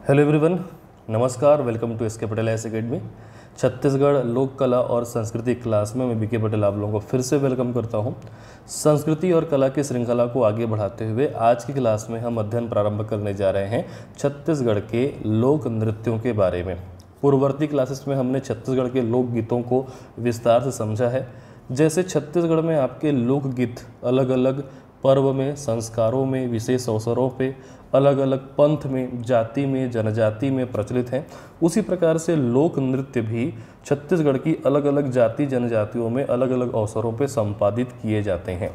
Hello everyone, नमस्कार। Welcome to SK Patel IAS academy. Chhattisgarh लोक कला और संस्कृति क्लास में मैं बीके पटेल आप लोगों को फिर से वेलकम करता हूं। संस्कृति और कला की श्रृंखला को आगे बढ़ाते हुए आज की क्लास में हम अध्ययन प्रारंभ करने जा रहे हैं छत्तीसगढ़ के लोक नृत्यों के बारे में। पूर्ववर्ती क्लासेस में हमने छत्तीसगढ़ के लोकगीतों को विस्तार से समझा है। जैसे छत्तीसगढ़ में आपके लोकगीत अलग अलग पर्व में, संस्कारों में, विशेष अवसरों पे, अलग अलग पंथ में, जाति में, जनजाति में प्रचलित हैं, उसी प्रकार से लोक नृत्य भी छत्तीसगढ़ की अलग अलग जाति जनजातियों में अलग अलग अवसरों पे संपादित किए जाते हैं।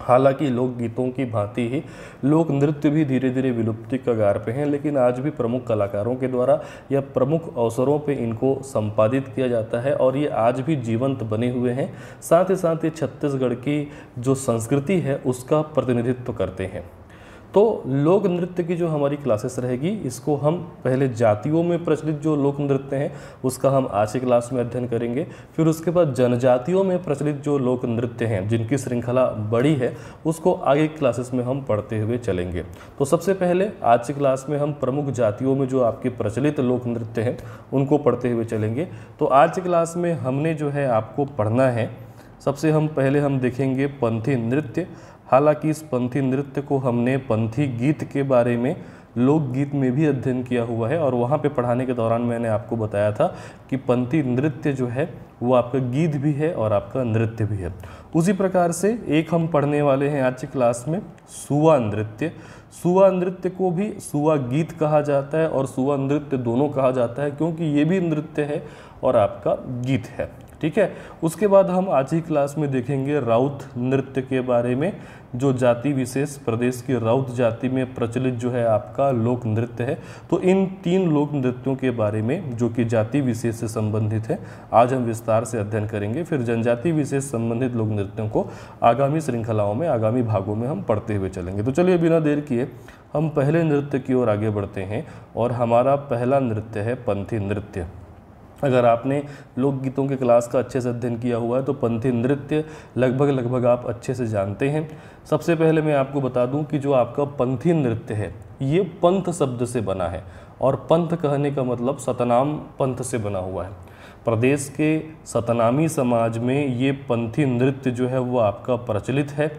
हालांकि लोकगीतों की भांति ही लोक नृत्य भी धीरे धीरे विलुप्ति कगार पे हैं, लेकिन आज भी प्रमुख कलाकारों के द्वारा या प्रमुख अवसरों पे इनको संपादित किया जाता है और ये आज भी जीवंत बने हुए हैं। साथ ही साथ ये छत्तीसगढ़ की जो संस्कृति है उसका प्रतिनिधित्व करते हैं। तो लोक नृत्य की जो हमारी क्लासेस रहेगी, इसको हम पहले जातियों में प्रचलित जो लोक नृत्य हैं उसका हम आज की क्लास में अध्ययन करेंगे। फिर उसके बाद जनजातियों में प्रचलित जो लोक नृत्य हैं जिनकी श्रृंखला बड़ी है उसको आगे क्लासेस में हम पढ़ते हुए चलेंगे। तो सबसे पहले आज की क्लास में हम प्रमुख जातियों में जो आपके प्रचलित लोक नृत्य हैं उनको पढ़ते हुए चलेंगे। तो आज की क्लास में हमने जो है आपको पढ़ना है, सबसे हम पहले हम देखेंगे पंथी नृत्य। हालांकि इस पंथी नृत्य को हमने पंथी गीत के बारे में लोकगीत में भी अध्ययन किया हुआ है और वहाँ पे पढ़ाने के दौरान मैंने आपको बताया था कि पंथी नृत्य जो है वो आपका गीत भी है और आपका नृत्य भी है। उसी प्रकार से एक हम पढ़ने वाले हैं आज की क्लास में सुआ नृत्य। सुआ नृत्य को भी सुआ गीत कहा जाता है और सुआ नृत्य दोनों कहा जाता है, क्योंकि ये भी नृत्य है और आपका गीत है। ठीक है। उसके बाद हम आज ही क्लास में देखेंगे राउत नृत्य के बारे में, जो जाति विशेष प्रदेश की राउत जाति में प्रचलित जो है आपका लोक नृत्य है। तो इन तीन लोक नृत्यों के बारे में जो कि जाति विशेष से संबंधित है आज हम विस्तार से अध्ययन करेंगे। फिर जनजाति विशेष संबंधित लोक नृत्यों को आगामी श्रृंखलाओं में, आगामी भागों में हम पढ़ते हुए चलेंगे। तो चलिए बिना देर किए हम पहले नृत्य की ओर आगे बढ़ते हैं और हमारा पहला नृत्य है पंथी नृत्य। अगर आपने लोकगीतों के क्लास का अच्छे से अध्ययन किया हुआ है तो पंथी नृत्य लगभग आप अच्छे से जानते हैं। सबसे पहले मैं आपको बता दूं कि जो आपका पंथी नृत्य है ये पंथ शब्द से बना है और पंथ कहने का मतलब सतनाम पंथ से बना हुआ है। प्रदेश के सतनामी समाज में ये पंथी नृत्य जो है वो आपका प्रचलित है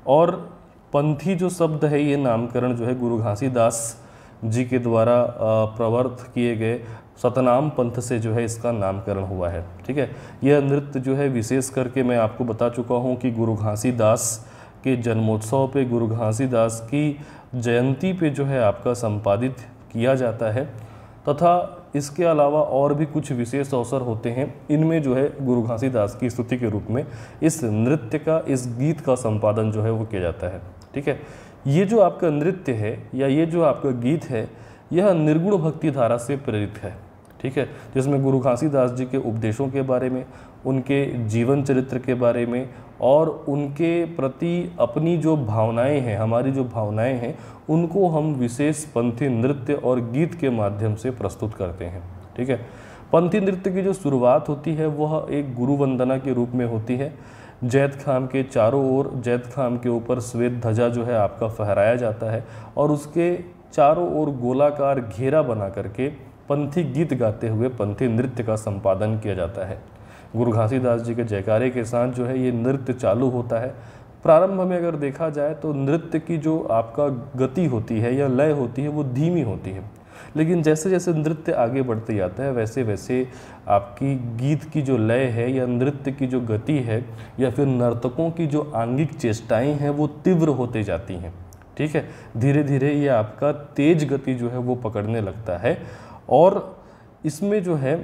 और पंथी जो शब्द है ये नामकरण जो है गुरु घासीदास जी के द्वारा प्रवर्त किए गए सतनाम पंथ से जो है इसका नामकरण हुआ है। ठीक है। यह नृत्य जो है विशेष करके मैं आपको बता चुका हूँ कि गुरु घासीदास के जन्मोत्सव पे, गुरु घासीदास की जयंती पे जो है आपका संपादित किया जाता है तथा इसके अलावा और भी कुछ विशेष अवसर होते हैं, इनमें जो है गुरु घासीदास की स्तुति के रूप में इस नृत्य का, इस गीत का संपादन जो है वो किया जाता है। ठीक है। ये जो आपका नृत्य है या ये जो आपका गीत है यह निर्गुण भक्ति धारा से प्रेरित है। ठीक है। जिसमें गुरु घासीदास जी के उपदेशों के बारे में, उनके जीवन चरित्र के बारे में और उनके प्रति अपनी जो भावनाएं हैं, हमारी जो भावनाएं हैं, उनको हम विशेष पंथी नृत्य और गीत के माध्यम से प्रस्तुत करते हैं। ठीक है। पंथी नृत्य की जो शुरुआत होती है वह एक गुरु वंदना के रूप में होती है। जैत खाम के चारों ओर, जैत खाम के ऊपर श्वेत ध्वजा जो है आपका फहराया जाता है और उसके चारों ओर गोलाकार घेरा बना करके पंथी गीत गाते हुए पंथी नृत्य का संपादन किया जाता है। गुरु घासीदास जी के जयकारे के साथ जो है ये नृत्य चालू होता है। प्रारंभ में अगर देखा जाए तो नृत्य की जो आपका गति होती है या लय होती है वो धीमी होती है, लेकिन जैसे जैसे नृत्य आगे बढ़ते जाता है वैसे वैसे आपकी गीत की जो लय है या नृत्य की जो गति है या फिर नर्तकों की जो आंगिक चेष्टाएं हैं वो तीव्र होते जाती हैं। ठीक है। धीरे धीरे ये आपका तेज गति जो है वो पकड़ने लगता है और इसमें जो है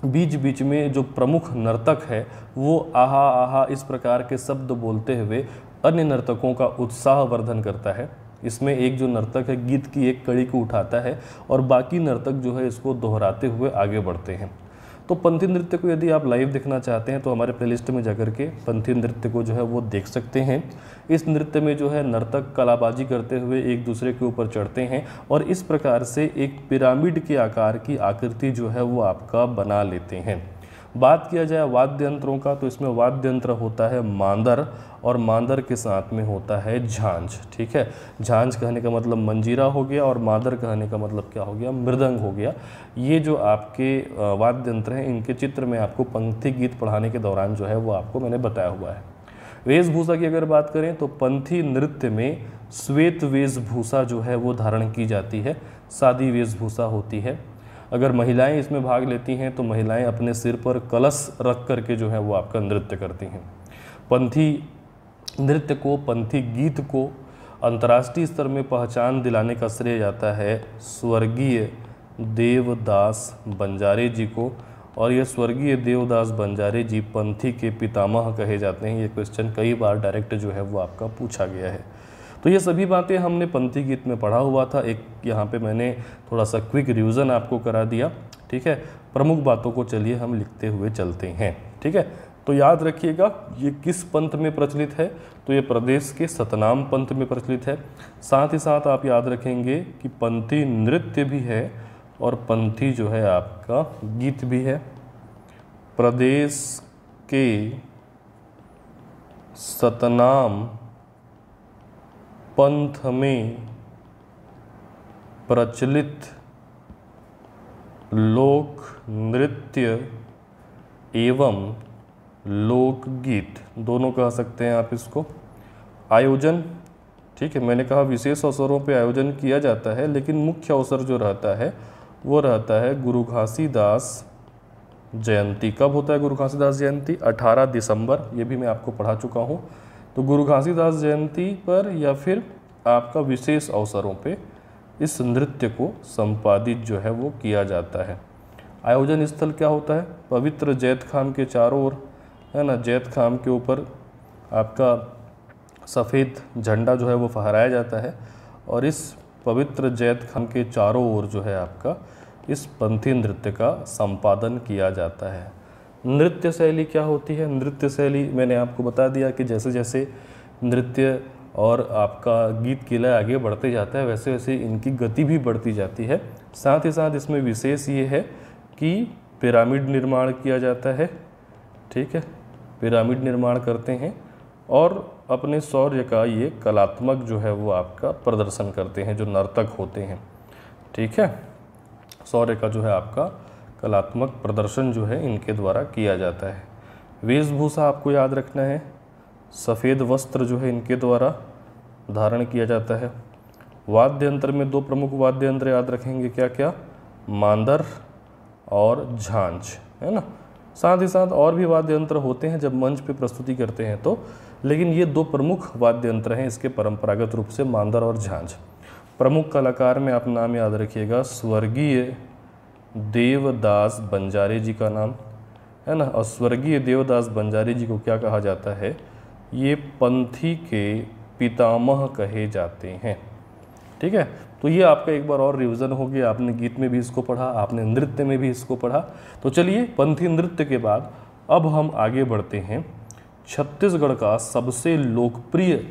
बीच बीच में जो प्रमुख नर्तक है वो आहा आहा इस प्रकार के शब्द बोलते हुए अन्य नर्तकों का उत्साह वर्धन करता है। इसमें एक जो नर्तक है गीत की एक कड़ी को उठाता है और बाकी नर्तक जो है इसको दोहराते हुए आगे बढ़ते हैं। तो पंथी नृत्य को यदि आप लाइव देखना चाहते हैं तो हमारे प्लेलिस्ट में जाकर के पंथी नृत्य को जो है वो देख सकते हैं। इस नृत्य में जो है नर्तक कलाबाजी करते हुए एक दूसरे के ऊपर चढ़ते हैं और इस प्रकार से एक पिरामिड के आकार की आकृति जो है वो आपका बना लेते हैं। बात किया जाए वाद्य यंत्रों का तो इसमें वाद्य यंत्र होता है मांदर, और मांदर के साथ में होता है झांझ। ठीक है, झांझ कहने का मतलब मंजीरा हो गया और मांदर कहने का मतलब क्या हो गया, मृदंग हो गया। ये जो आपके वाद्य यंत्र हैं इनके चित्र में आपको पंथी गीत पढ़ाने के दौरान जो है वो आपको मैंने बताया हुआ है। वेशभूषा की अगर बात करें तो पंथी नृत्य में श्वेत वेशभूषा जो है वो धारण की जाती है, सादी वेशभूषा होती है। अगर महिलाएं इसमें भाग लेती हैं तो महिलाएं अपने सिर पर कलश रख करके जो है वो आपका नृत्य करती हैं। पंथी नृत्य को, पंथी गीत को अंतर्राष्ट्रीय स्तर में पहचान दिलाने का श्रेय जाता है स्वर्गीय देवदास बंजारे जी को, और ये स्वर्गीय देवदास बंजारे जी पंथी के पितामह कहे जाते हैं। ये क्वेश्चन कई बार डायरेक्ट जो है वो आपका पूछा गया है। तो ये सभी बातें हमने पंथी गीत में पढ़ा हुआ था। एक यहाँ पे मैंने थोड़ा सा क्विक रिवीजन आपको करा दिया। ठीक है, प्रमुख बातों को चलिए हम लिखते हुए चलते हैं। ठीक है, तो याद रखिएगा ये किस पंथ में प्रचलित है, तो ये प्रदेश के सतनाम पंथ में प्रचलित है। साथ ही साथ आप याद रखेंगे कि पंथी नृत्य भी है और पंथी जो है आपका गीत भी है। प्रदेश के सतनाम पंथ में प्रचलित लोक नृत्य एवं लोकगीत, दोनों कह सकते हैं आप इसको। आयोजन, ठीक है, मैंने कहा विशेष अवसरों पे आयोजन किया जाता है, लेकिन मुख्य अवसर जो रहता है वो रहता है गुरु घासीदास जयंती। कब होता है गुरु घासीदास जयंती? 18 दिसंबर। ये भी मैं आपको पढ़ा चुका हूँ। तो गुरु घासीदास जयंती पर या फिर आपका विशेष अवसरों पे इस नृत्य को संपादित जो है वो किया जाता है। आयोजन स्थल क्या होता है? पवित्र जैत खाम के चारों ओर, है ना, जैत खाम के ऊपर आपका सफ़ेद झंडा जो है वो फहराया जाता है, और इस पवित्र जैत खाम के चारों ओर जो है आपका इस पंथी नृत्य का संपादन किया जाता है। नृत्य शैली क्या होती है? नृत्य शैली मैंने आपको बता दिया कि जैसे जैसे नृत्य और आपका गीत की लय आगे बढ़ते जाता है वैसे वैसे इनकी गति भी बढ़ती जाती है। साथ ही साथ इसमें विशेष ये है कि पिरामिड निर्माण किया जाता है। ठीक है, पिरामिड निर्माण करते हैं और अपने शौर्य का ये कलात्मक जो है वो आपका प्रदर्शन करते हैं जो नर्तक होते हैं। ठीक है, शौर्य का जो है आपका कलात्मक प्रदर्शन जो है इनके द्वारा किया जाता है। वेशभूषा आपको याद रखना है, सफ़ेद वस्त्र जो है इनके द्वारा धारण किया जाता है। वाद्य यंत्र में दो प्रमुख वाद्य यंत्र याद रखेंगे, क्या क्या? मांदर और झांझ, है ना। साथ ही साथ और भी वाद्य यंत्र होते हैं जब मंच पे प्रस्तुति करते हैं तो, लेकिन ये दो प्रमुख वाद्य यंत्र हैं इसके परंपरागत रूप से, मांदर और झांझ। प्रमुख कलाकार में आप नाम याद रखिएगा स्वर्गीय देवदास बंजारे जी का नाम, है ना। और स्वर्गीय देवदास बंजारे जी को क्या कहा जाता है? ये पंथी के पितामह कहे जाते हैं। ठीक है, तो ये आपका एक बार और रिवीजन हो गया। आपने गीत में भी इसको पढ़ा, आपने नृत्य में भी इसको पढ़ा। तो चलिए पंथी नृत्य के बाद अब हम आगे बढ़ते हैं। छत्तीसगढ़ का सबसे लोकप्रिय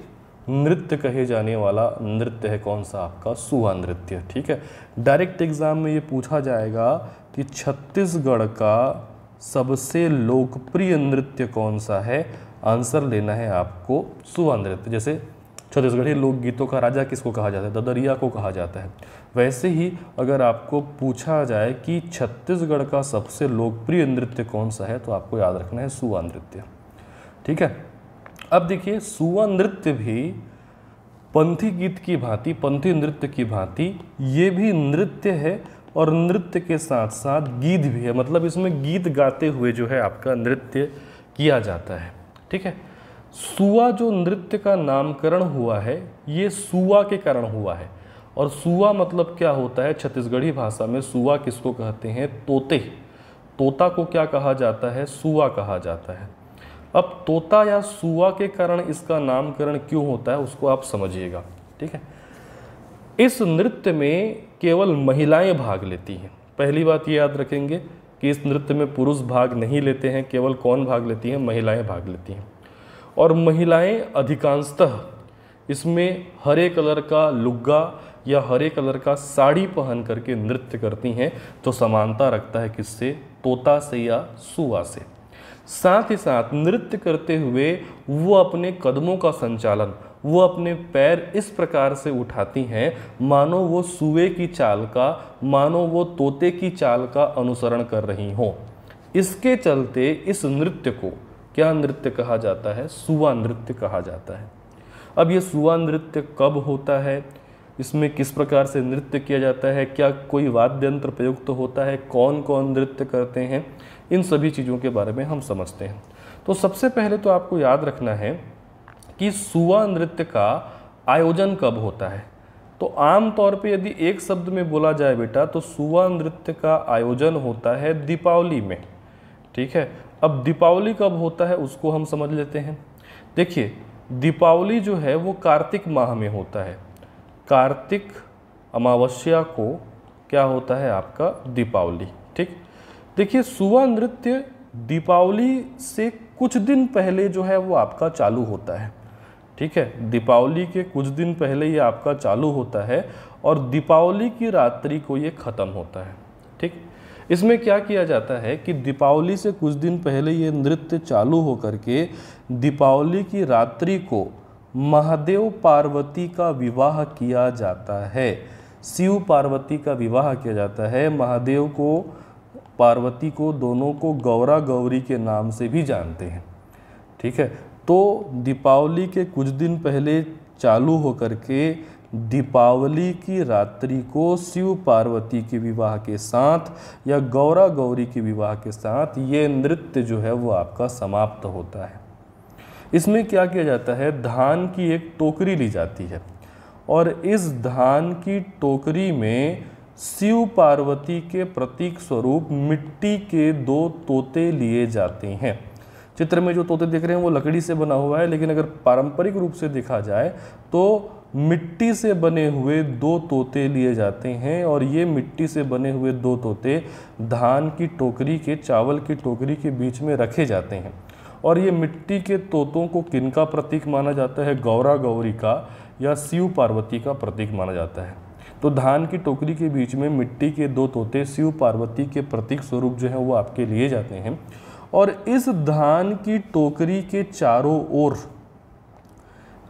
नृत्य कहे जाने वाला नृत्य है कौन सा? आपका सुआ नृत्य। ठीक है, डायरेक्ट एग्जाम में ये पूछा जाएगा कि छत्तीसगढ़ का सबसे लोकप्रिय नृत्य कौन सा है? आंसर लेना है आपको सुआ नृत्य। जैसे छत्तीसगढ़ी लोकगीतों का राजा किसको कहा जाता है? ददरिया को कहा जाता है। वैसे ही अगर आपको पूछा जाए कि छत्तीसगढ़ का सबसे लोकप्रिय नृत्य कौन सा है तो आपको याद रखना है सुआ नृत्य। ठीक है, अब देखिए सुआ नृत्य भी पंथी गीत की भांति, पंथी नृत्य की भांति ये भी नृत्य है और नृत्य के साथ साथ गीत भी है। मतलब इसमें गीत गाते हुए जो है आपका नृत्य किया जाता है। ठीक है, सुआ जो नृत्य का नामकरण हुआ है ये सुआ के कारण हुआ है। और सुआ मतलब क्या होता है? छत्तीसगढ़ी भाषा में सुआ किसको कहते हैं? तोते। तोता को क्या कहा जाता है? सुआ कहा जाता है। अब तोता या सुआ के कारण इसका नामकरण क्यों होता है उसको आप समझिएगा। ठीक है, इस नृत्य में केवल महिलाएं भाग लेती हैं। पहली बात ये याद रखेंगे कि इस नृत्य में पुरुष भाग नहीं लेते हैं। केवल कौन भाग लेती हैं? महिलाएं भाग लेती हैं। और महिलाएं अधिकांशतः इसमें हरे कलर का लुग्गा या हरे कलर का साड़ी पहन करके नृत्य करती हैं, जो समानता रखता है किससे? तोता से या सुआ से। साथ ही साथ नृत्य करते हुए वो अपने कदमों का संचालन, वो अपने पैर इस प्रकार से उठाती हैं मानो वो सुए की चाल का, मानो वो तोते की चाल का अनुसरण कर रही हों। इसके चलते इस नृत्य को क्या नृत्य कहा जाता है? सुआ नृत्य कहा जाता है। अब ये सुआ नृत्य कब होता है, इसमें किस प्रकार से नृत्य किया जाता है, क्या कोई वाद्य यंत्र प्रयुक्त होता है, कौन कौन नृत्य करते हैं, इन सभी चीज़ों के बारे में हम समझते हैं। तो सबसे पहले तो आपको याद रखना है कि सुआ नृत्य का आयोजन कब होता है। तो आम तौर पे यदि एक शब्द में बोला जाए बेटा, तो सुआ नृत्य का आयोजन होता है दीपावली में। ठीक है, अब दीपावली कब होता है उसको हम समझ लेते हैं। देखिए, दीपावली जो है वो कार्तिक माह में होता है। कार्तिक अमावस्या को क्या होता है आपका? दीपावली। ठीक, देखिए सुआ नृत्य दीपावली से कुछ दिन पहले जो है वो आपका चालू होता है। ठीक है, दीपावली के कुछ दिन पहले ये आपका चालू होता है और दीपावली की रात्रि को ये ख़त्म होता है। ठीक, इसमें क्या किया जाता है कि दीपावली से कुछ दिन पहले ये नृत्य चालू होकर के दीपावली की रात्रि को महादेव पार्वती का विवाह किया जाता है। शिव पार्वती का विवाह किया जाता है। महादेव को, पार्वती को, दोनों को गौरा गौरी के नाम से भी जानते हैं। ठीक है, तो दीपावली के कुछ दिन पहले चालू होकर के दीपावली की रात्रि को शिव पार्वती के विवाह के साथ या गौरा गौरी के विवाह के साथ ये नृत्य जो है वो आपका समाप्त होता है। इसमें क्या किया जाता है? धान की एक टोकरी ली जाती है और इस धान की टोकरी में शिव पार्वती के प्रतीक स्वरूप मिट्टी के 2 तोते लिए जाते हैं। चित्र में जो तोते दिख रहे हैं वो लकड़ी से बना हुआ है, लेकिन अगर पारंपरिक रूप से देखा जाए तो मिट्टी से बने हुए 2 तोते लिए जाते हैं और ये मिट्टी से बने हुए 2 तोते धान की टोकरी के, चावल की टोकरी के बीच में रखे जाते हैं। और ये मिट्टी के तोतों को किनका प्रतीक माना जाता है? गौरा गौरी का या शिव पार्वती का प्रतीक माना जाता है। तो धान की टोकरी के बीच में मिट्टी के 2 तोते शिव पार्वती के प्रतीक स्वरूप जो है वो आपके लिए जाते हैं। और इस धान की टोकरी के चारों ओर,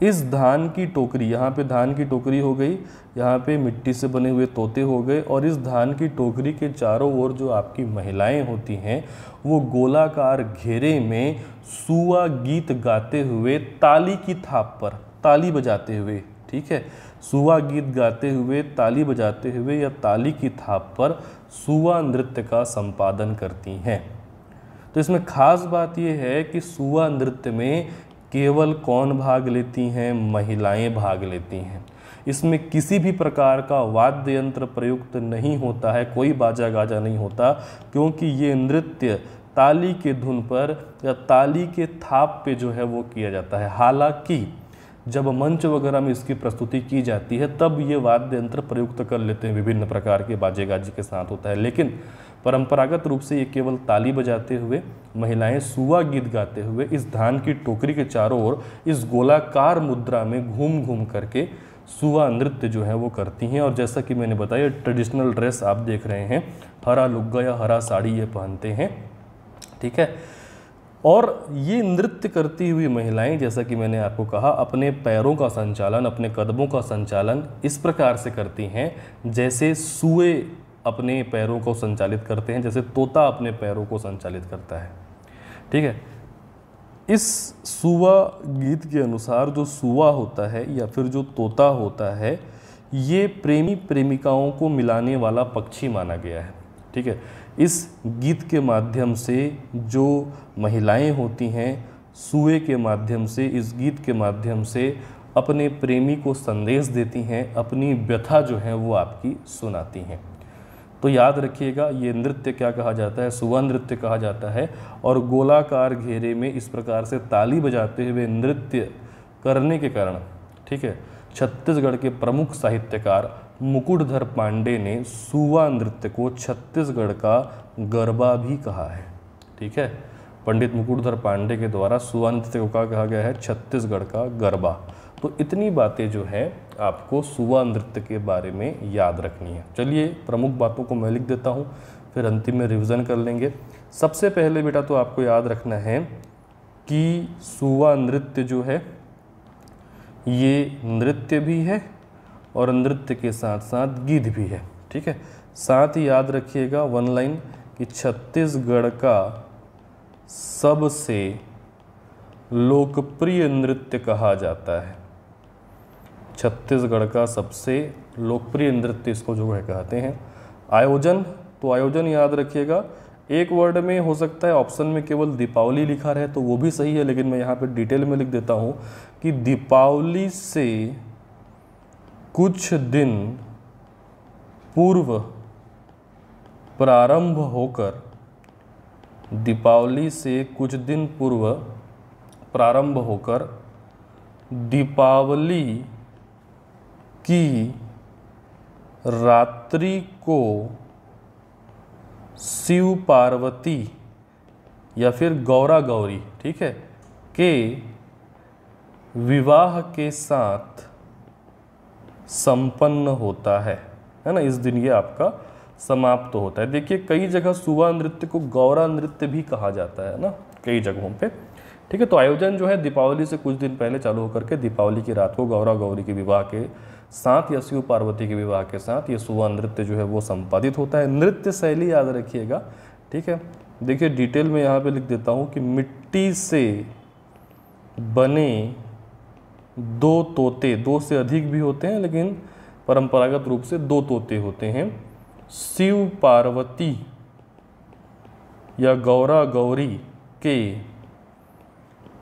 इस धान की टोकरी, यहाँ पे धान की टोकरी हो गई, यहाँ पे मिट्टी से बने हुए तोते हो गए, और इस धान की टोकरी के चारों ओर जो आपकी महिलाएं होती हैं वो गोलाकार घेरे में सुआ गीत गाते हुए, ताली की थाप पर, ताली बजाते हुए, ठीक है, सुआ गीत गाते हुए, ताली बजाते हुए या ताली की थाप पर सुआ नृत्य का संपादन करती हैं। तो इसमें खास बात यह है कि सुआ नृत्य में केवल कौन भाग लेती हैं? महिलाएं भाग लेती हैं। इसमें किसी भी प्रकार का वाद्य यंत्र प्रयुक्त नहीं होता है, कोई बाजा गाजा नहीं होता, क्योंकि ये नृत्य ताली के धुन पर या ताली के थाप पे जो है वो किया जाता है। हालांकि जब मंच वगैरह में इसकी प्रस्तुति की जाती है तब ये वाद्य यंत्र प्रयुक्त कर लेते हैं, विभिन्न प्रकार के बाजे गाजे के साथ होता है, लेकिन परंपरागत रूप से ये केवल ताली बजाते हुए, महिलाएं सुआ गीत गाते हुए इस धान की टोकरी के चारों ओर इस गोलाकार मुद्रा में घूम घूम करके सुआ नृत्य जो है वो करती हैं। और जैसा कि मैंने बताया, ट्रेडिशनल ड्रेस आप देख रहे हैं, हरा लुग्गा या हरा साड़ी ये पहनते हैं। ठीक है, और ये नृत्य करती हुई महिलाएं, जैसा कि मैंने आपको कहा, अपने पैरों का संचालन, अपने कदमों का संचालन इस प्रकार से करती हैं जैसे सुए अपने पैरों को संचालित करते हैं, जैसे तोता अपने पैरों को संचालित करता है। ठीक है, इस सुआ गीत के अनुसार जो सुआ होता है या फिर जो तोता होता है, ये प्रेमी प्रेमिकाओं को मिलाने वाला पक्षी माना गया है। ठीक है, इस गीत के माध्यम से जो महिलाएं होती हैं, सुए के माध्यम से, इस गीत के माध्यम से अपने प्रेमी को संदेश देती हैं, अपनी व्यथा जो है वो आपकी सुनाती हैं। तो याद रखिएगा, ये नृत्य क्या कहा जाता है? सुआ नृत्य कहा जाता है। और गोलाकार घेरे में इस प्रकार से ताली बजाते हुए नृत्य करने के कारण, ठीक है, छत्तीसगढ़ के प्रमुख साहित्यकार मुकुटधर पांडे ने सुआ नृत्य को छत्तीसगढ़ का गरबा भी कहा है। ठीक है, पंडित मुकुटधर पांडे के द्वारा सुआ नृत्य को क्या कहा गया है? छत्तीसगढ़ का गरबा। तो इतनी बातें जो है आपको सुवा नृत्य के बारे में याद रखनी है। चलिए प्रमुख बातों को मैं लिख देता हूँ, फिर अंतिम में रिवीजन कर लेंगे। सबसे पहले बेटा तो आपको याद रखना है कि सुवा नृत्य जो है ये नृत्य भी है और नृत्य के साथ साथ गीत भी है। ठीक है, साथ ही याद रखिएगा वन लाइन कि छत्तीसगढ़ का सबसे लोकप्रिय नृत्य कहा जाता है। छत्तीसगढ़ का सबसे लोकप्रिय नृत्य इसको जो है कहते हैं। आयोजन, तो आयोजन याद रखिएगा एक वर्ड में हो सकता है, ऑप्शन में केवल दीपावली लिखा रहे तो वो भी सही है, लेकिन मैं यहाँ पे डिटेल में लिख देता हूँ कि दीपावली से कुछ दिन पूर्व प्रारंभ होकर, दीपावली से कुछ दिन पूर्व प्रारंभ होकर दीपावली की रात्रि को शिव पार्वती या फिर गौरा गौरी, ठीक है, के विवाह के साथ संपन्न होता है ना। इस दिन ये आपका समाप्त होता है। देखिए कई जगह सुवा नृत्य को गौरा नृत्य भी कहा जाता है ना, कई जगहों पे। ठीक है, तो आयोजन जो है दीपावली से कुछ दिन पहले चालू होकर के दीपावली की रात को गौरा गौरी के विवाह के साथ या शिव पार्वती के विवाह के साथ ये सुवा नृत्य जो है वो संपादित होता है। नृत्य शैली याद रखिएगा। ठीक है, देखिए डिटेल में यहाँ पे लिख देता हूँ कि मिट्टी से बने दो तोते, दो से अधिक भी होते हैं लेकिन परंपरागत रूप से दो तोते होते हैं, शिव पार्वती या गौरा गौरी के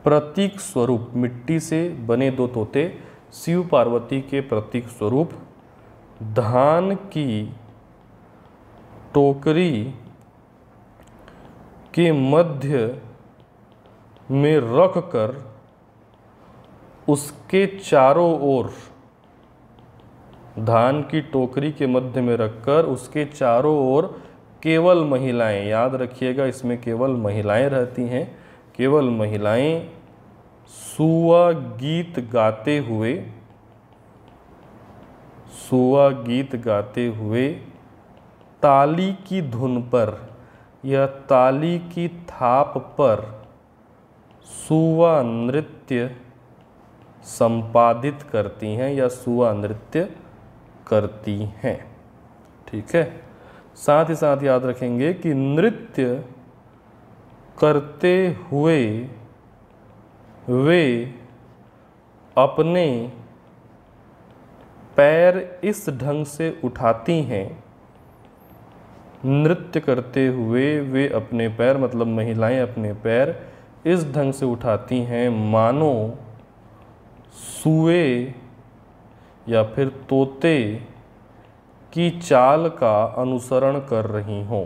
प्रतीक स्वरूप, मिट्टी से बने दो तोते शिव पार्वती के प्रतीक स्वरूप धान की टोकरी के मध्य में रखकर उसके चारों ओर, धान की टोकरी के मध्य में रखकर उसके चारों ओर केवल महिलाएं, याद रखिएगा इसमें केवल महिलाएं रहती हैं, केवल महिलाएं सुवा गीत गाते हुए, सुवा गीत गाते हुए ताली की धुन पर या ताली की थाप पर सुवा नृत्य संपादित करती हैं या सुवा नृत्य करती हैं। ठीक है, साथ ही साथ याद रखेंगे कि नृत्य करते हुए वे अपने पैर इस ढंग से उठाती हैं, नृत्य करते हुए वे अपने पैर, मतलब महिलाएं अपने पैर इस ढंग से उठाती हैं मानो सुए या फिर तोते की चाल का अनुसरण कर रही हों,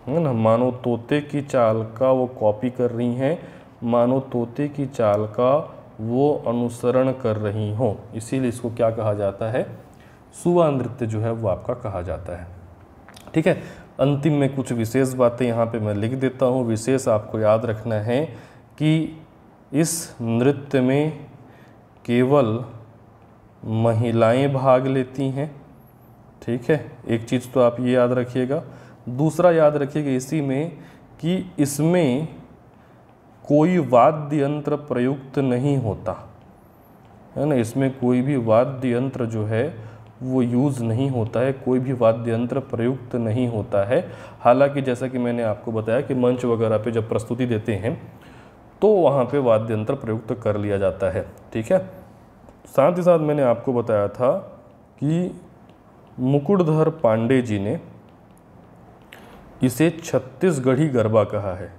है ना, मानो तोते की चाल का वो कॉपी कर रही हैं, मानो तोते की चाल का वो अनुसरण कर रही हों, इसीलिए इसको क्या कहा जाता है, सुवा नृत्य जो है वो आपका कहा जाता है। ठीक है, अंतिम में कुछ विशेष बातें यहाँ पे मैं लिख देता हूँ। विशेष आपको याद रखना है कि इस नृत्य में केवल महिलाएं भाग लेती हैं। ठीक है, एक चीज़ तो आप ये याद रखिएगा। दूसरा याद रखिएगा इसी में कि इसमें कोई वाद्य यंत्र प्रयुक्त नहीं होता, है ना, इसमें कोई भी वाद्य यंत्र जो है वो यूज़ नहीं होता है, कोई भी वाद्य यंत्र प्रयुक्त नहीं होता है। हालांकि जैसा कि मैंने आपको बताया कि मंच वगैरह पे जब प्रस्तुति देते हैं तो वहाँ पे वाद्य यंत्र प्रयुक्त कर लिया जाता है। ठीक है, साथ ही साथ मैंने आपको बताया था कि मुकुटधर पांडे जी ने इसे छत्तीसगढ़ी गरबा कहा है।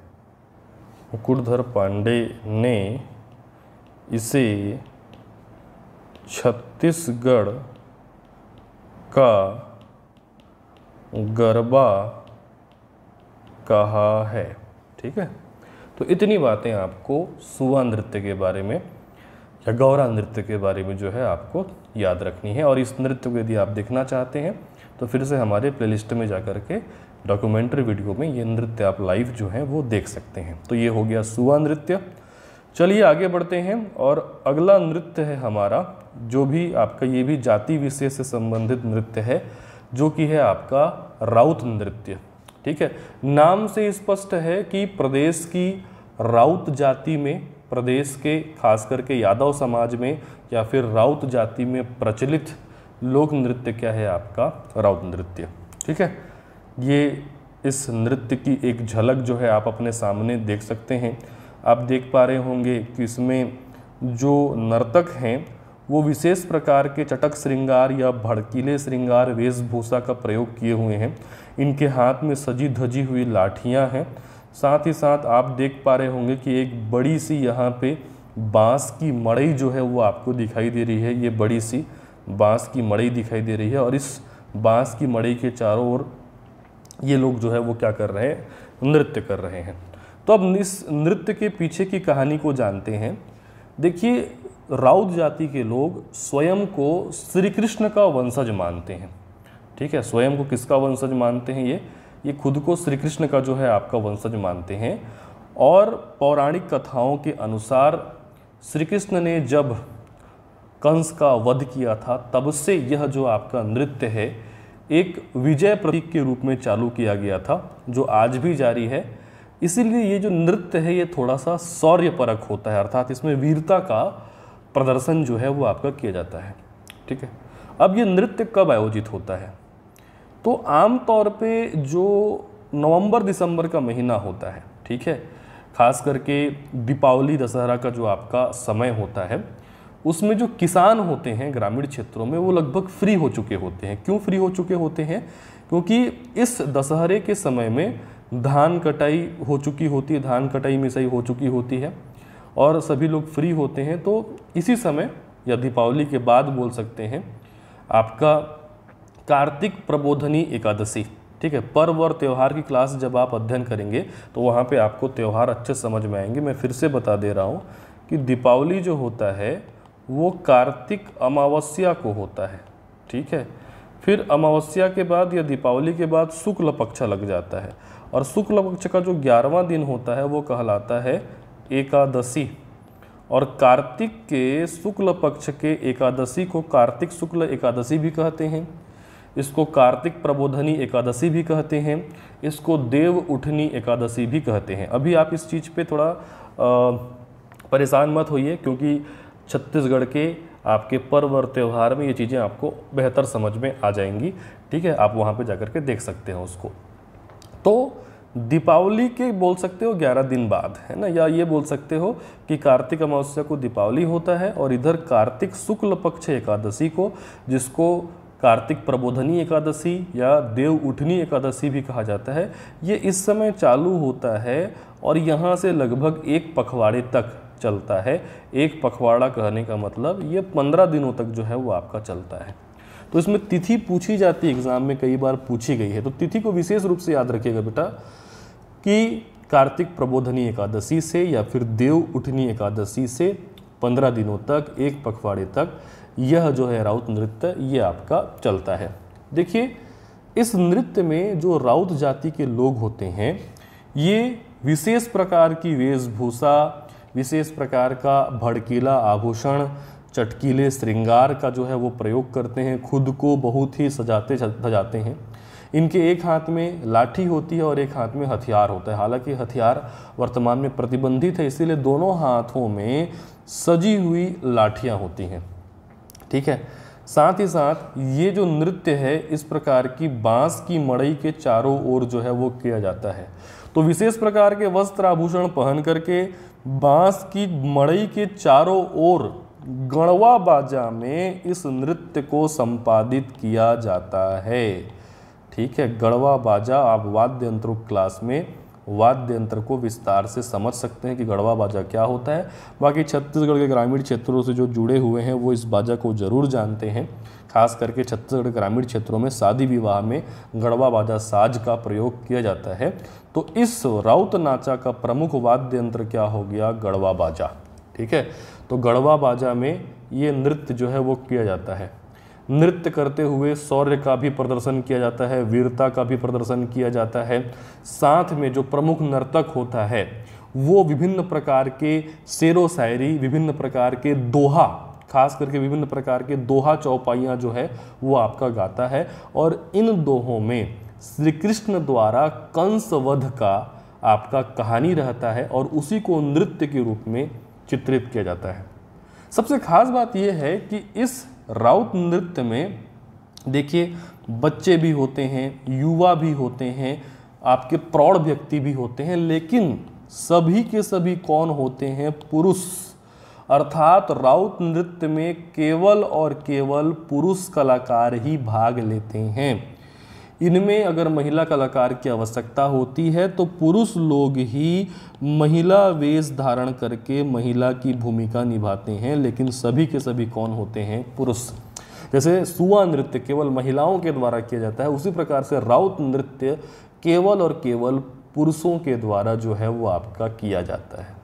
मुकुटधर पांडे ने इसे छत्तीसगढ़ का गरबा कहा है। ठीक है, तो इतनी बातें आपको सुवा नृत्य के बारे में या गौरा नृत्य के बारे में जो है आपको याद रखनी है। और इस नृत्य को यदि आप देखना चाहते हैं तो फिर से हमारे प्लेलिस्ट में जाकर के डॉक्यूमेंट्री वीडियो में ये नृत्य आप लाइव जो है वो देख सकते हैं। तो ये हो गया सुवा नृत्य। चलिए आगे बढ़ते हैं और अगला नृत्य है हमारा, जो भी आपका ये भी जाति विशेष से संबंधित नृत्य है, जो कि है आपका राउत नृत्य। ठीक है, नाम से स्पष्ट है कि प्रदेश की राउत जाति में, प्रदेश के खास करके यादव समाज में या फिर राउत जाति में प्रचलित लोक नृत्य क्या है आपका राउत नृत्य। ठीक है, ये इस नृत्य की एक झलक जो है आप अपने सामने देख सकते हैं। आप देख पा रहे होंगे कि इसमें जो नर्तक हैं वो विशेष प्रकार के चटक श्रृंगार या भड़कीले श्रृंगार वेशभूषा का प्रयोग किए हुए हैं। इनके हाथ में सजी धजी हुई लाठियां हैं। साथ ही साथ आप देख पा रहे होंगे कि एक बड़ी सी यहाँ पे बांस की मड़ई जो है वो आपको दिखाई दे रही है। ये बड़ी सी बांस की मड़ई दिखाई दे रही है और इस बांस की मड़ई के चारों ओर ये लोग जो है वो क्या कर रहे हैं, नृत्य कर रहे हैं। तो अब इस नृत्य के पीछे की कहानी को जानते हैं। देखिए, राउत जाति के लोग स्वयं को श्री कृष्ण का वंशज मानते हैं। ठीक है, स्वयं को किसका वंशज मानते हैं? ये खुद को श्री कृष्ण का जो है आपका वंशज मानते हैं। और पौराणिक कथाओं के अनुसार श्री कृष्ण ने जब कंस का वध किया था, तब से यह जो आपका नृत्य है एक विजय प्रतीक के रूप में चालू किया गया था, जो आज भी जारी है। इसीलिए ये जो नृत्य है ये थोड़ा सा शौर्यपरक होता है, अर्थात इसमें वीरता का प्रदर्शन जो है वो आपका किया जाता है। ठीक है, अब ये नृत्य कब आयोजित होता है? तो आम तौर पे जो नवंबर दिसंबर का महीना होता है, ठीक है, खास करके दीपावली दशहरा का जो आपका समय होता है, उसमें जो किसान होते हैं ग्रामीण क्षेत्रों में वो लगभग फ्री हो चुके होते हैं। क्यों फ्री हो चुके होते हैं? क्योंकि इस दशहरे के समय में धान कटाई हो चुकी होती है, धान कटाई मिसाई हो चुकी होती है और सभी लोग फ्री होते हैं। तो इसी समय या दीपावली के बाद बोल सकते हैं आपका कार्तिक प्रबोधनी एकादशी। ठीक है, पर्व और त्यौहार की क्लास जब आप अध्ययन करेंगे तो वहाँ पे आपको त्यौहार अच्छे समझ में आएंगे। मैं फिर से बता दे रहा हूँ कि दीपावली जो होता है वो कार्तिक अमावस्या को होता है। ठीक है, फिर अमावस्या के बाद या दीपावली के बाद शुक्ल पक्ष लग जाता है और शुक्ल पक्ष का जो 11वां दिन होता है वो कहलाता है एकादशी। और कार्तिक के शुक्ल पक्ष के एकादशी को कार्तिक शुक्ल एकादशी भी कहते हैं, इसको कार्तिक प्रबोधनी एकादशी भी कहते हैं, इसको देव उठनी एकादशी भी कहते हैं। अभी आप इस चीज़ पे थोड़ा परेशान मत होइए, क्योंकि छत्तीसगढ़ के आपके पर्व और त्यौहार में ये चीज़ें आपको बेहतर समझ में आ जाएंगी। ठीक है, आप वहाँ पे जाकर के देख सकते हैं उसको। तो दीपावली के बोल सकते हो 11 दिन बाद, है ना, या ये बोल सकते हो कि कार्तिक अमावस्या को दीपावली होता है और इधर कार्तिक शुक्ल पक्ष एकादशी को, जिसको कार्तिक प्रबोधनी एकादशी या देव उठनी एकादशी भी कहा जाता है, ये इस समय चालू होता है और यहाँ से लगभग एक पखवाड़े तक चलता है। एक पखवाड़ा कहने का मतलब ये 15 दिनों तक जो है वो आपका चलता है। तो इसमें तिथि पूछी जाती है, एग्जाम में कई बार पूछी गई है, तो तिथि को विशेष रूप से याद रखिएगा बेटा कि कार्तिक प्रबोधनी एकादशी से या फिर देव उठनी एकादशी से 15 दिनों तक, एक पखवाड़े तक यह जो है राउत नृत्य ये आपका चलता है। देखिए, इस नृत्य में जो राउत जाति के लोग होते हैं ये विशेष प्रकार की वेशभूषा, विशेष प्रकार का भड़कीला आभूषण, चटकीले श्रृंगार का जो है वो प्रयोग करते हैं, खुद को बहुत ही सजाते धजाते हैं। इनके एक हाथ में लाठी होती है और एक हाथ में हथियार होता है। हालांकि हथियार वर्तमान में प्रतिबंधित है, इसीलिए दोनों हाथों में सजी हुई लाठियां होती हैं। ठीक है, साथ ही साथ ये जो नृत्य है इस प्रकार की बांस की मड़ई के चारों ओर जो है वो किया जाता है। तो विशेष प्रकार के वस्त्र आभूषण पहन करके बांस की मड़ई के चारों ओर गणवा बाजा में इस नृत्य को संपादित किया जाता है। ठीक है, गणवा बाजा आप वाद्य यंत्रों क्लास में वाद्य यंत्र को विस्तार से समझ सकते हैं कि गढ़वा बाजा क्या होता है। बाकी छत्तीसगढ़ के ग्रामीण क्षेत्रों से जो जुड़े हुए हैं वो इस बाजा को जरूर जानते हैं। खास करके छत्तीसगढ़ ग्रामीण क्षेत्रों में शादी विवाह में गढ़वा बाजा साज का प्रयोग किया जाता है। तो इस राउत नाचा का प्रमुख वाद्य यंत्र क्या हो गया? गढ़वा बाजा। ठीक है, तो गढ़वा बाजा में ये नृत्य जो है वो किया जाता है। नृत्य करते हुए शौर्य का भी प्रदर्शन किया जाता है, वीरता का भी प्रदर्शन किया जाता है। साथ में जो प्रमुख नर्तक होता है वो विभिन्न प्रकार के शेरो शायरी, विभिन्न प्रकार के दोहा, खास करके विभिन्न प्रकार के दोहा चौपाइयाँ जो है वो आपका गाता है। और इन दोहों में श्री कृष्ण द्वारा कंस वध का आपका कहानी रहता है और उसी को नृत्य के रूप में चित्रित किया जाता है। सबसे खास बात यह है कि इस राउत नृत्य में देखिए बच्चे भी होते हैं, युवा भी होते हैं, आपके प्रौढ़ व्यक्ति भी होते हैं, लेकिन सभी के सभी कौन होते हैं? पुरुष। अर्थात राउत नृत्य में केवल और केवल पुरुष कलाकार ही भाग लेते हैं। इनमें अगर महिला कलाकार की आवश्यकता होती है तो पुरुष लोग ही महिला वेश धारण करके महिला की भूमिका निभाते हैं, लेकिन सभी के सभी कौन होते हैं? पुरुष। जैसे सुआ नृत्य केवल महिलाओं के द्वारा किया जाता है, उसी प्रकार से राउत नृत्य केवल और केवल पुरुषों के द्वारा जो है वो आपका किया जाता है।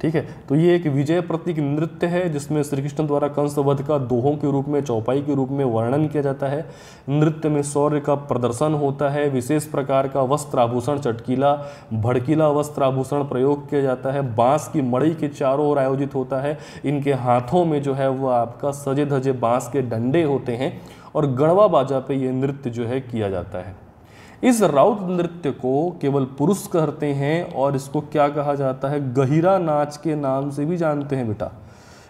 ठीक है, तो ये एक विजय प्रतीक नृत्य है जिसमें श्री कृष्ण द्वारा कंस वध का दोहों के रूप में, चौपाई के रूप में वर्णन किया जाता है। नृत्य में शौर्य का प्रदर्शन होता है, विशेष प्रकार का वस्त्र आभूषण, चटकीला भड़कीला वस्त्र आभूषण प्रयोग किया जाता है, बांस की मड़ई के चारों ओर आयोजित होता है। इनके हाथों में जो है वो आपका सजे धजे बांस के डंडे होते हैं और गढ़वा बाजा पे ये नृत्य जो है किया जाता है। इस राउत नृत्य को केवल पुरुष करते हैं और इसको क्या कहा जाता है? गहिरा नाच के नाम से भी जानते हैं बेटा,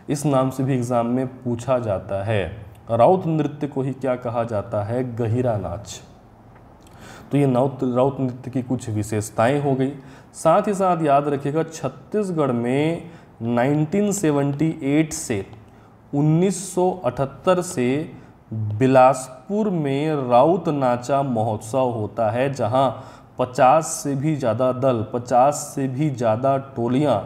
इस नाम से भी एग्जाम में पूछा जाता है। राउत नृत्य को ही क्या कहा जाता है? गहिरा नाच। तो ये राउत नृत्य की कुछ विशेषताएं हो गई। साथ ही साथ याद रखिएगा छत्तीसगढ़ में 1978 से 1978 से बिलासपुर में राउत नाचा महोत्सव होता है, जहां 50 से भी ज़्यादा दल, 50 से भी ज़्यादा टोलियां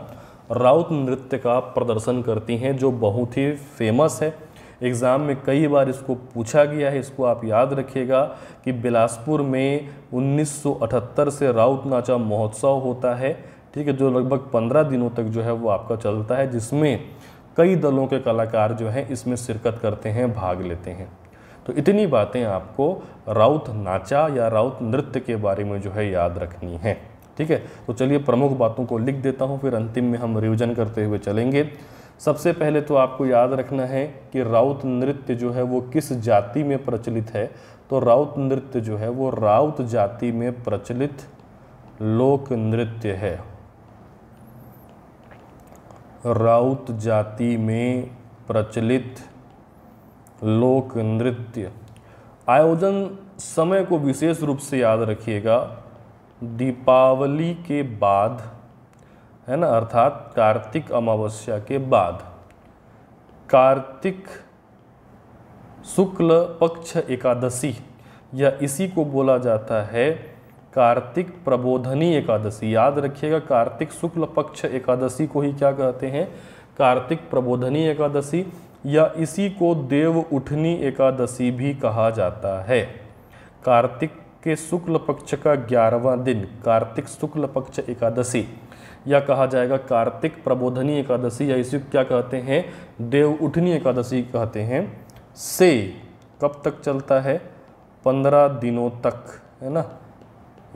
राउत नृत्य का प्रदर्शन करती हैं, जो बहुत ही फेमस है। एग्ज़ाम में कई बार इसको पूछा गया है, इसको आप याद रखिएगा कि बिलासपुर में 1978 से राउत नाचा महोत्सव होता है। ठीक है, जो लगभग 15 दिनों तक जो है वो आपका चलता है, जिसमें कई दलों के कलाकार जो हैं इसमें शिरकत करते हैं, भाग लेते हैं। तो इतनी बातें आपको राउत नाचा या राउत नृत्य के बारे में जो है याद रखनी है। ठीक है, तो चलिए प्रमुख बातों को लिख देता हूँ, फिर अंतिम में हम रिवीजन करते हुए चलेंगे। सबसे पहले तो आपको याद रखना है कि राउत नृत्य जो है वो किस जाति में प्रचलित है। तो राउत नृत्य जो है वो राउत जाति में प्रचलित लोक नृत्य है। राउत जाति में प्रचलित लोक नृत्य। आयोजन समय को विशेष रूप से याद रखिएगा, दीपावली के बाद है ना, अर्थात कार्तिक अमावस्या के बाद, कार्तिक शुक्ल पक्ष एकादशी, या इसी को बोला जाता है कार्तिक प्रबोधनी एकादशी। याद रखिएगा, कार्तिक शुक्ल पक्ष एकादशी को ही क्या कहते हैं? कार्तिक प्रबोधनी एकादशी, या इसी को देव उठनी एकादशी भी कहा जाता है। कार्तिक के शुक्ल पक्ष का 11वां दिन कार्तिक शुक्ल पक्ष एकादशी, या कहा जाएगा कार्तिक प्रबोधनी एकादशी, या इसी को क्या कहते हैं? देव उठनी एकादशी कहते हैं। से कब तक चलता है? 15 दिनों तक, है ना,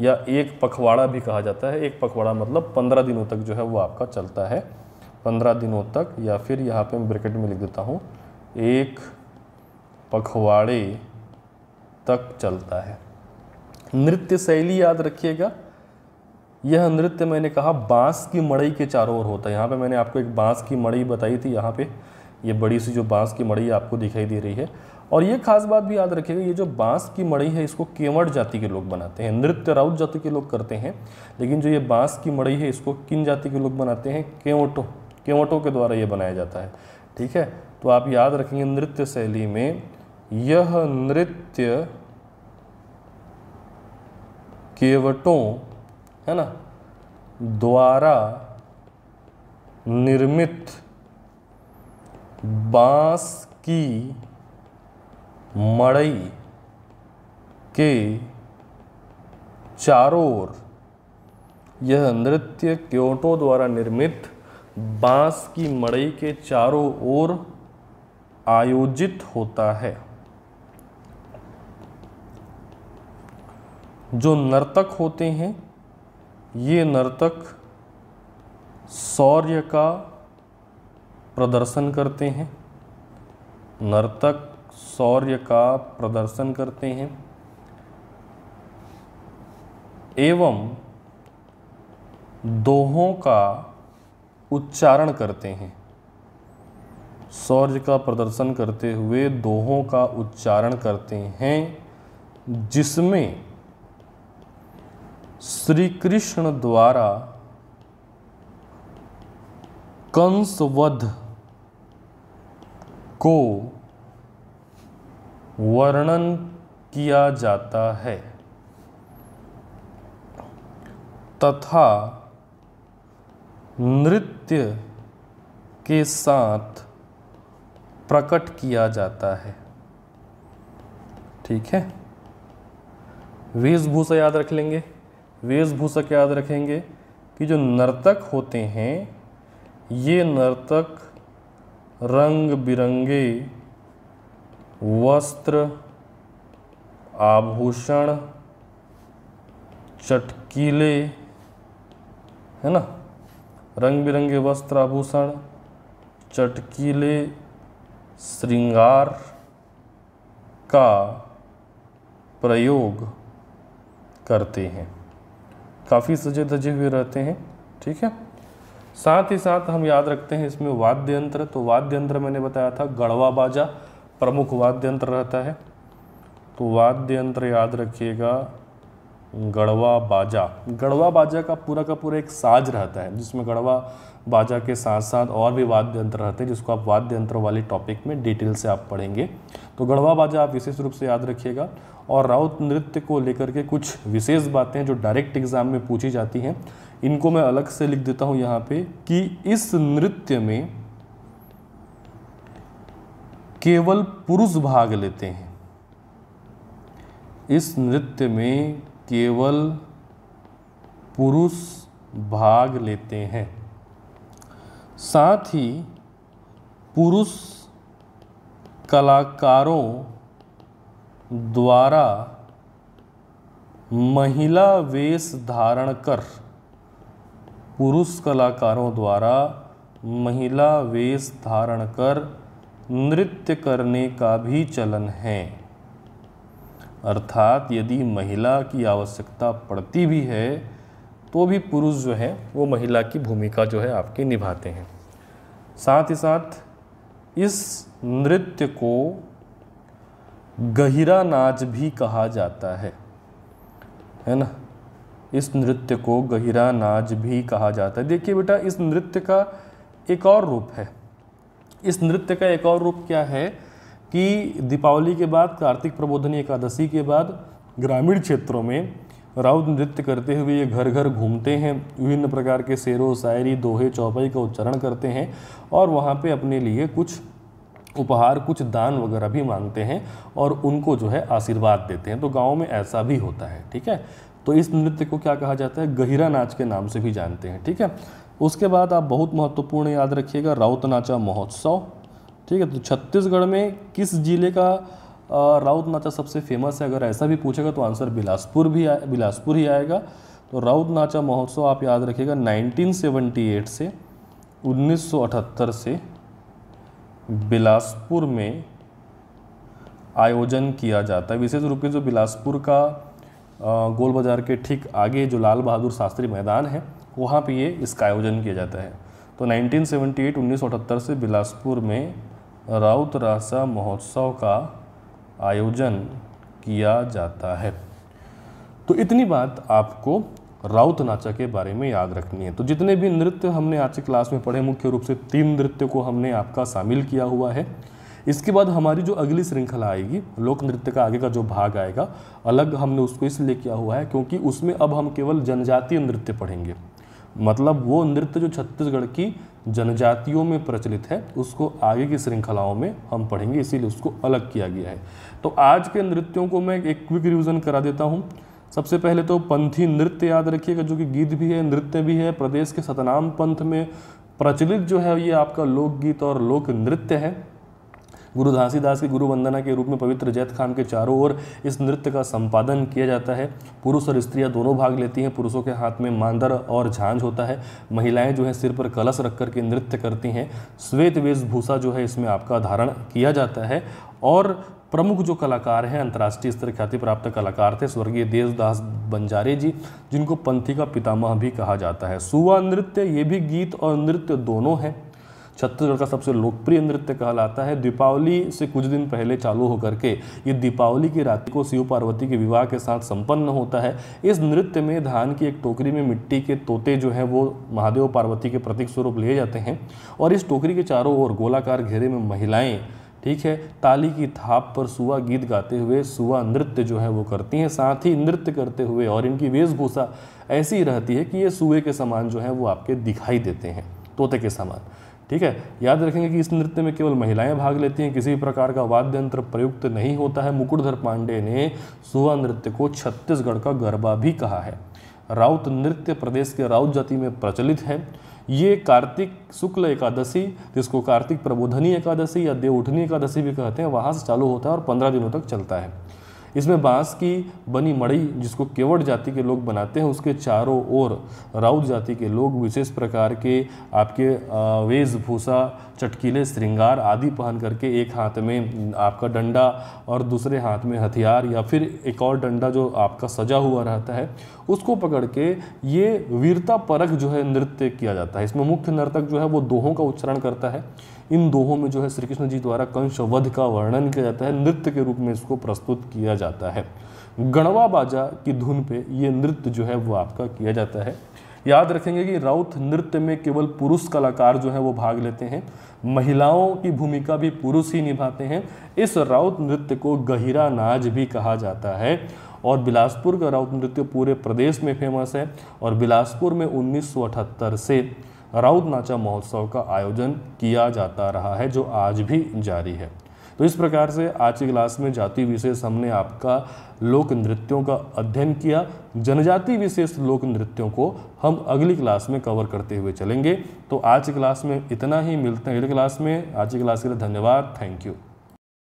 या एक पखवाड़ा भी कहा जाता है। एक पखवाड़ा मतलब 15 दिनों तक जो है वो आपका चलता है, 15 दिनों तक, या फिर यहाँ पे मैं ब्रैकेट में लिख देता हूँ, एक पखवाड़े तक चलता है। नृत्य शैली याद रखिएगा, यह नृत्य मैंने कहा बांस की मड़ई के चारों ओर होता है। यहाँ पे मैंने आपको एक बांस की मड़ई बताई थी, यहाँ पे ये बड़ी सी जो बांस की मड़ई आपको दिखाई दे रही है। और ये खास बात भी याद रखिएगा, ये जो बांस की मड़ई है इसको केवट जाति के लोग बनाते हैं। नृत्य राउत जाति के लोग करते हैं, लेकिन जो ये बांस की मड़ई है इसको किन जाति के लोग बनाते हैं? केवटों के द्वारा ये बनाया जाता है। ठीक है, तो आप याद रखेंगे नृत्य शैली में यह नृत्य केवटों, है ना, द्वारा निर्मित बांस की मड़ई के चारों ओर, यह नृत्य केवटों द्वारा निर्मित बांस की मड़ई के चारों ओर आयोजित होता है। जो नर्तक होते हैं ये नर्तक शौर्य का प्रदर्शन करते हैं, नर्तक शौर्य का प्रदर्शन करते हैं एवं दोहों का उच्चारण करते हैं। शौर्य का प्रदर्शन करते हुए दोहों का उच्चारण करते हैं, जिसमें श्री कृष्ण द्वारा कंसवध को वर्णन किया जाता है तथा नृत्य के साथ प्रकट किया जाता है। ठीक है, वेशभूषा याद रख लेंगे। वेशभूषा क्या याद रखेंगे कि जो नर्तक होते हैं ये नर्तक रंग बिरंगे वस्त्र, आभूषण, चटकीले, है ना, रंग बिरंगे वस्त्र, आभूषण, चटकीले श्रृंगार का प्रयोग करते हैं, काफ़ी सजे धजे हुए रहते हैं। ठीक है, साथ ही साथ हम याद रखते हैं इसमें वाद्य यंत्र। तो वाद्य यंत्र मैंने बताया था गढ़वा बाजा प्रमुख वाद्य यंत्र रहता है, तो वाद्य यंत्र याद रखिएगा गढ़वा बाजा। गढ़वा बाजा का पूरा एक साज रहता है जिसमें गढ़वा बाजा के साथ साथ और भी वाद्य यंत्र रहते हैं, जिसको आप वाद्य यंत्र वाली टॉपिक में डिटेल से आप पढ़ेंगे। तो गढ़वा बाजा आप विशेष रूप से याद रखिएगा। और राउत नृत्य को लेकर के कुछ विशेष बातें जो डायरेक्ट एग्जाम में पूछी जाती हैं, इनको मैं अलग से लिख देता हूं यहाँ पे कि इस नृत्य में केवल पुरुष भाग लेते हैं। इस नृत्य में केवल पुरुष भाग लेते हैं। साथ ही पुरुष कलाकारों द्वारा महिला वेश धारण कर, पुरुष कलाकारों द्वारा महिला वेश धारण कर नृत्य करने का भी चलन है। अर्थात यदि महिला की आवश्यकता पड़ती भी है तो भी पुरुष जो है वो महिला की भूमिका जो है आपके निभाते हैं। साथ ही साथ इस नृत्य को गहिरा नाच भी कहा जाता है ना। इस नृत्य को गहिरा नाच भी कहा जाता है। देखिए बेटा, इस नृत्य का एक और रूप है। इस नृत्य का एक और रूप क्या है कि दीपावली के बाद, कार्तिक प्रबोधनी एकादशी के बाद ग्रामीण क्षेत्रों में राउत नृत्य करते हुए ये घर घर घूमते हैं, विभिन्न प्रकार के शेरों, शायरी, दोहे, चौपाई का उच्चारण करते हैं और वहाँ पे अपने लिए कुछ उपहार, कुछ दान वगैरह भी मांगते हैं और उनको जो है आशीर्वाद देते हैं। तो गाँव में ऐसा भी होता है। ठीक है, तो इस नृत्य को क्या कहा जाता है? गहिरा नाच के नाम से भी जानते हैं। ठीक है, उसके बाद आप बहुत महत्वपूर्ण याद रखिएगा राउत नाचा महोत्सव। ठीक है, तो छत्तीसगढ़ में किस जिले का राउत नाचा सबसे फेमस है? अगर ऐसा भी पूछेगा तो आंसर बिलासपुर ही आएगा। तो राउत नाचा महोत्सव आप याद रखिएगा 1978 से 1978 से बिलासपुर में आयोजन किया जाता है। विशेष रूप से जो बिलासपुर का गोल बाजार के ठीक आगे जो लाल बहादुर शास्त्री मैदान है, वहाँ पे ये इसका आयोजन किया जाता है। तो 1978 से बिलासपुर में राउत नाचा महोत्सव का आयोजन किया जाता है। तो इतनी बात आपको राउत नाचा के बारे में याद रखनी है। तो जितने भी नृत्य हमने आज की क्लास में पढ़े, मुख्य रूप से 3 नृत्य को हमने आपका शामिल किया हुआ है। इसके बाद हमारी जो अगली श्रृंखला आएगी, लोक नृत्य का आगे का जो भाग आएगा, अलग हमने उसको इसलिए किया हुआ है क्योंकि उसमें अब हम केवल जनजातीय नृत्य पढ़ेंगे। मतलब वो नृत्य जो छत्तीसगढ़ की जनजातियों में प्रचलित है, उसको आगे की श्रृंखलाओं में हम पढ़ेंगे, इसीलिए उसको अलग किया गया है। तो आज के नृत्यों को मैं एक क्विक रिवीजन करा देता हूँ। सबसे पहले तो पंथी नृत्य याद रखिएगा, जो कि गीत भी है, नृत्य भी है। प्रदेश के सतनाम पंथ में प्रचलित जो है ये आपका लोकगीत और लोक नृत्य है। गुरु घासीदास की गुरु वंदना के रूप में पवित्र जैत खान के चारों ओर इस नृत्य का संपादन किया जाता है। पुरुष और स्त्रियां दोनों भाग लेती हैं। पुरुषों के हाथ में मांदर और झांझ होता है। महिलाएं जो है सिर पर कलश रख करके नृत्य करती हैं। श्वेत वेशभूषा जो है इसमें आपका धारण किया जाता है। और प्रमुख जो कलाकार हैं, अंतर्राष्ट्रीय स्तर ख्याति प्राप्त कलाकार थे स्वर्गीय देवदास बंजारे जी, जिनको पंथी का पितामह भी कहा जाता है। सुवा नृत्य ये भी गीत और नृत्य दोनों है। छत्तीसगढ़ का सबसे लोकप्रिय नृत्य कहलाता है। दीपावली से कुछ दिन पहले चालू होकर के ये दीपावली की रात को शिव पार्वती के विवाह के साथ संपन्न होता है। इस नृत्य में धान की एक टोकरी में मिट्टी के तोते जो हैं वो महादेव पार्वती के प्रतीक स्वरूप लिए जाते हैं और इस टोकरी के चारों ओर गोलाकार घेरे में महिलाएं, ठीक है, ताली की थाप पर सुवा गीत गाते हुए सुवा नृत्य जो है वो करती हैं। साथ ही नृत्य करते हुए और इनकी वेशभूषा ऐसी रहती है कि ये सुए के समान जो है वो आपके दिखाई देते हैं, तोते के समान। ठीक है, याद रखेंगे कि इस नृत्य में केवल महिलाएं भाग लेती हैं, किसी प्रकार का वाद्य यंत्र प्रयुक्त नहीं होता है। मुकुटधर पांडे ने सुवा नृत्य को छत्तीसगढ़ का गरबा भी कहा है। राउत नृत्य प्रदेश के राउत जाति में प्रचलित है। ये कार्तिक शुक्ल एकादशी, जिसको कार्तिक प्रबोधनी एकादशी या देवउठनी एकादशी भी कहते हैं, वहाँ से चालू होता है और 15 दिनों तक चलता है। इसमें बांस की बनी मड़ई, जिसको केवट जाति के लोग बनाते हैं, उसके चारों ओर राउत जाति के लोग विशेष प्रकार के आपके वेशभूषा, चटकीले श्रृंगार आदि पहन करके एक हाथ में आपका डंडा और दूसरे हाथ में हथियार या फिर एक और डंडा जो आपका सजा हुआ रहता है उसको पकड़ के ये वीरता परख जो है नृत्य किया जाता है। इसमें मुख्य नर्तक जो है वो दोहों का उच्चारण करता है। इन दोहों में जो है श्री कृष्ण जी द्वारा कंस वध का वर्णन किया जाता है। नृत्य के रूप में इसको प्रस्तुत किया जाता है। गणवा बाजा की धुन पे ये नृत्य जो है वो आपका किया जाता है। याद रखेंगे कि राउत नृत्य में केवल पुरुष कलाकार जो है वो भाग लेते हैं, महिलाओं की भूमिका भी पुरुष ही निभाते हैं। इस राउत नृत्य को गहिरा नाच भी कहा जाता है और बिलासपुर का राउत नृत्य पूरे प्रदेश में फेमस है और बिलासपुर में 1978 से राउत नाचा महोत्सव का आयोजन किया जाता रहा है, जो आज भी जारी है। तो इस प्रकार से आज की क्लास में जाति विशेष हमने आपका लोक नृत्यों का अध्ययन किया। जनजाति विशेष लोक नृत्यों को हम अगली क्लास में कवर करते हुए चलेंगे। तो आज की क्लास में इतना ही, मिलते हैं अगली क्लास में। आज की क्लास के लिए धन्यवाद, थैंक यू।